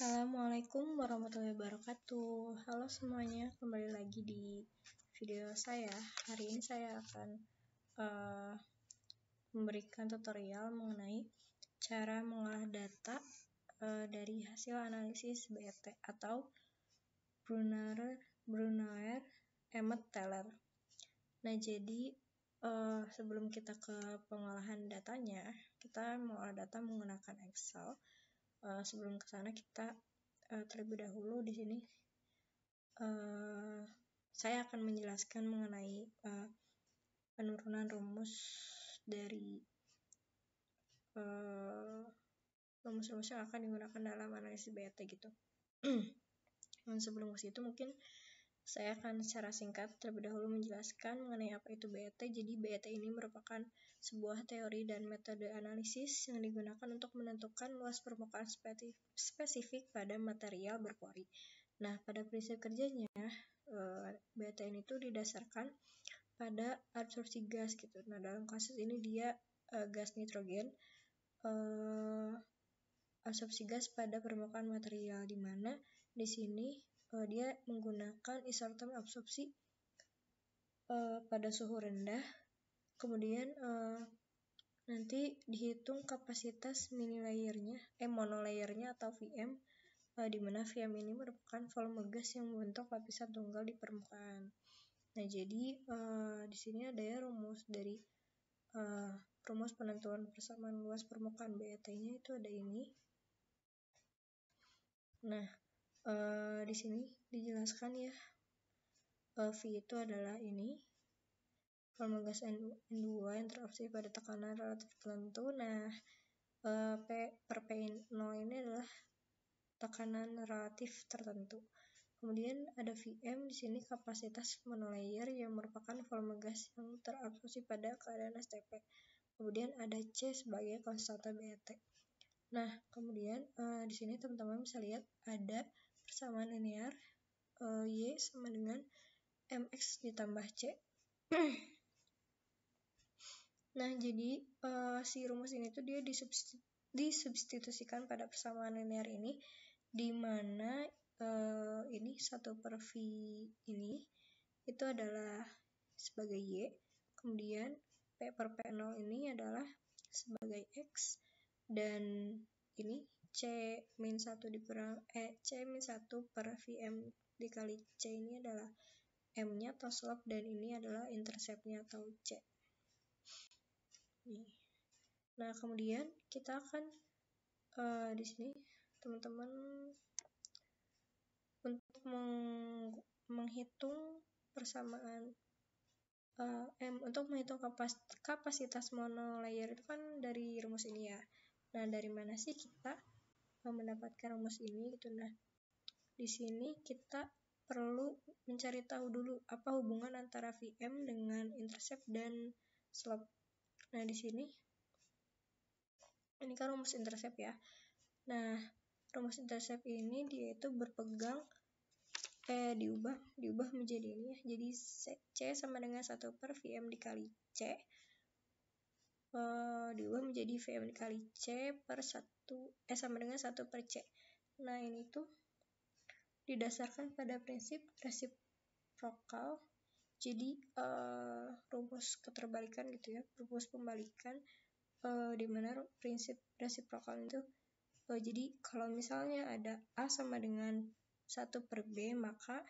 Assalamualaikum warahmatullahi wabarakatuh. Halo semuanya, kembali lagi di video saya. Hari ini saya akan memberikan tutorial mengenai cara mengolah data dari hasil analisis BET atau Brunner-Emmet-Teller. Nah, jadi sebelum kita ke pengolahan datanya, kita mengolah data menggunakan Excel. Sebelum ke sana kita terlebih dahulu di sini saya akan menjelaskan mengenai penurunan rumus dari rumus-rumus yang akan digunakan dalam analisis BET gitu. Dan sebelum ke situ mungkin saya akan secara singkat terlebih dahulu menjelaskan mengenai apa itu BET. Jadi BET ini merupakan sebuah teori dan metode analisis yang digunakan untuk menentukan luas permukaan spesifik pada material berpori. Nah, pada prinsip kerjanya, BET ini tuh didasarkan pada absorpsi gas gitu. Nah, dalam kasus ini dia gas nitrogen, absorpsi gas pada permukaan material, di mana di sini dia menggunakan isotope absorpsi pada suhu rendah. Kemudian nanti dihitung kapasitas monolayernya atau VM, di mana VM ini merupakan volume gas yang membentuk lapisan tunggal di permukaan. Nah, jadi di sini ada ya rumus dari rumus penentuan persamaan luas permukaan BET-nya itu ada ini. Nah, di sini dijelaskan ya, V itu adalah ini volume gas N2 yang terabsorpsi pada tekanan relatif tertentu. Nah, P per P0 ini adalah tekanan relatif tertentu. Kemudian ada VM di sini kapasitas monolayer yang merupakan volume gas yang terabsorpsi pada keadaan STP. Kemudian ada C sebagai konstanta BET. Nah, kemudian di sini teman-teman bisa lihat ada persamaan linear Y sama dengan MX ditambah C. Nah, jadi si rumus ini tuh dia disubstitusikan pada persamaan linear ini, di mana ini 1 per V ini itu adalah sebagai Y, kemudian P per P0 ini adalah sebagai X, dan ini C-1 per VM dikali C ini adalah M-nya atau slope, dan ini adalah intercept-nya atau C. Nah, kemudian kita akan di sini teman-teman untuk menghitung persamaan untuk menghitung kapasitas monolayer itu kan dari rumus ini ya. Nah, dari mana sih kita mendapatkan rumus ini gitu. Nah, di sini kita perlu mencari tahu dulu apa hubungan antara VM dengan intercept dan slope. Nah, di sini ini kan rumus intercept ya. Nah, rumus intercept ini dia itu berpegang diubah menjadi ini ya. Jadi C sama dengan 1 per VM dikali C diubah menjadi VM dikali C per 1 sama dengan 1 per C. Nah, ini tuh didasarkan pada prinsip resiprokal. Jadi rumus keterbalikan gitu ya, rumus pembalikan, di mana prinsip resiprokal itu jadi kalau misalnya ada A sama dengan 1 per B, maka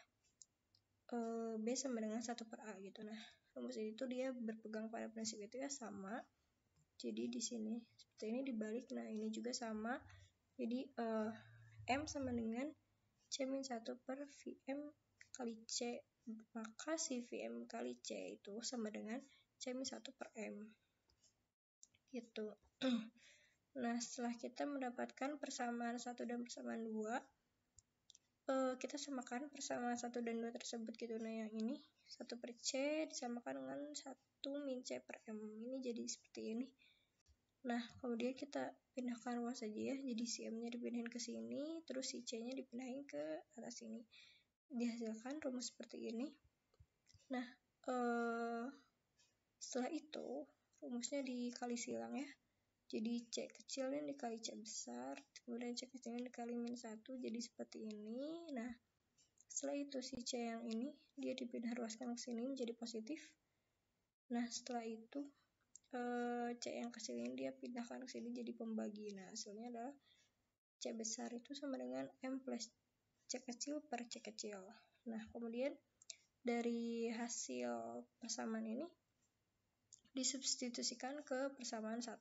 B sama dengan 1 per A gitu. Nah, rumus ini tuh dia berpegang pada prinsip itu ya, sama. Jadi di sini seperti ini dibalik. Nah, ini juga sama. Jadi M sama dengan C-1 per VM kali C, maka si VM kali C itu sama dengan C-1 per M gitu. Nah, setelah kita mendapatkan persamaan 1 dan persamaan 2, kita samakan persamaan 1 dan 2 tersebut gitu. Nah, yang ini 1 per C disamakan dengan 1 min C per M. Ini jadi seperti ini. Nah, kemudian kita pindahkan ruas saja ya. Jadi si M-nya dipindahin ke sini, terus si C-nya dipindahin ke atas sini. Dihasilkan rumus seperti ini. Nah, setelah itu rumusnya dikali silang ya. Jadi C kecilnya dikali C besar, kemudian C kecilnya dikali -1, jadi seperti ini. Nah, setelah itu si C yang ini, dia dipindah ruaskan ke sini menjadi positif. Nah, setelah itu, C yang kecil ini dia pindahkan ke sini jadi pembagi. Nah, hasilnya adalah C besar itu sama dengan M plus C kecil per C kecil. Nah, kemudian dari hasil persamaan ini, disubstitusikan ke persamaan 1.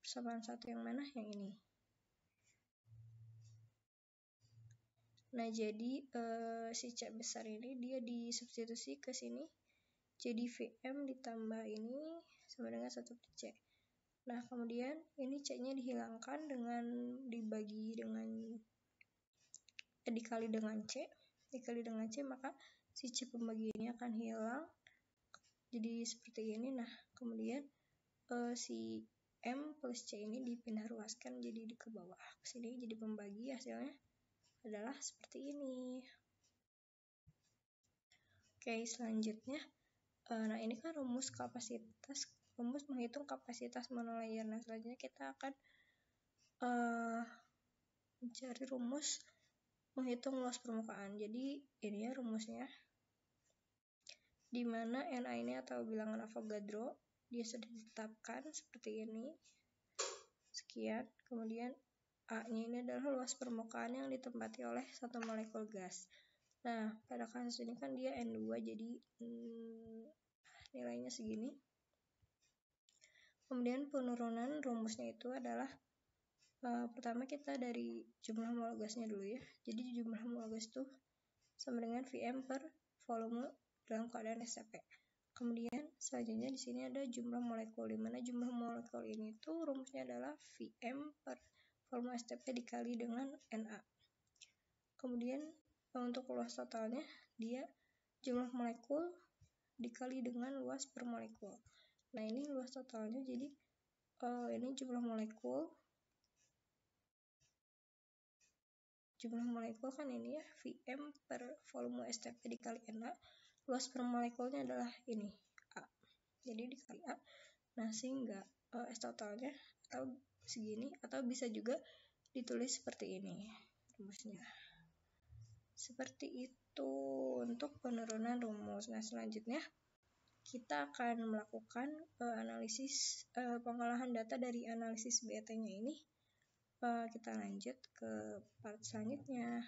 Persamaan 1 yang mana? Yang ini. Nah, jadi si C besar ini dia disubstitusi ke sini. Jadi VM ditambah ini sama dengan 1 per C. Nah, kemudian ini C-nya dihilangkan dengan dibagi dengan dikali dengan C. Dikali dengan C, maka si C pembagi ini akan hilang. Jadi seperti ini. Nah, kemudian si M plus C ini dipindah ruaskan jadi ke bawah ke sini jadi pembagi, hasilnya adalah seperti ini. Oke, selanjutnya nah ini kan rumus menghitung kapasitas monolayer. Nah, selanjutnya kita akan mencari rumus menghitung luas permukaan. Jadi ini ya rumusnya, di mana Na ini atau bilangan Avogadro dia sudah ditetapkan seperti ini. Sekian, kemudian A-nya ini adalah luas permukaan yang ditempati oleh satu molekul gas. Nah, pada kasus ini kan dia N2, jadi nilainya segini. Kemudian penurunan rumusnya itu adalah pertama kita dari jumlah mol gasnya dulu ya. Jadi jumlah mol gas itu sama dengan Vm per volume dalam keadaan STP. Kemudian selanjutnya di sini ada jumlah molekul, di mana jumlah molekul ini tuh rumusnya adalah Vm per volume STP dikali dengan Na. Kemudian untuk luas totalnya dia jumlah molekul dikali dengan luas per molekul. Nah, ini luas totalnya, jadi ini jumlah molekul kan ini ya, Vm per volume STP dikali Na. Luas per molekulnya adalah ini, A. Jadi dikali A. Nah, sehingga S totalnya atau segini, atau bisa juga ditulis seperti ini rumusnya. Seperti itu untuk penurunan rumus. Nah, selanjutnya kita akan melakukan analisis pengolahan data dari analisis BET-nya ini. Kita lanjut ke part selanjutnya.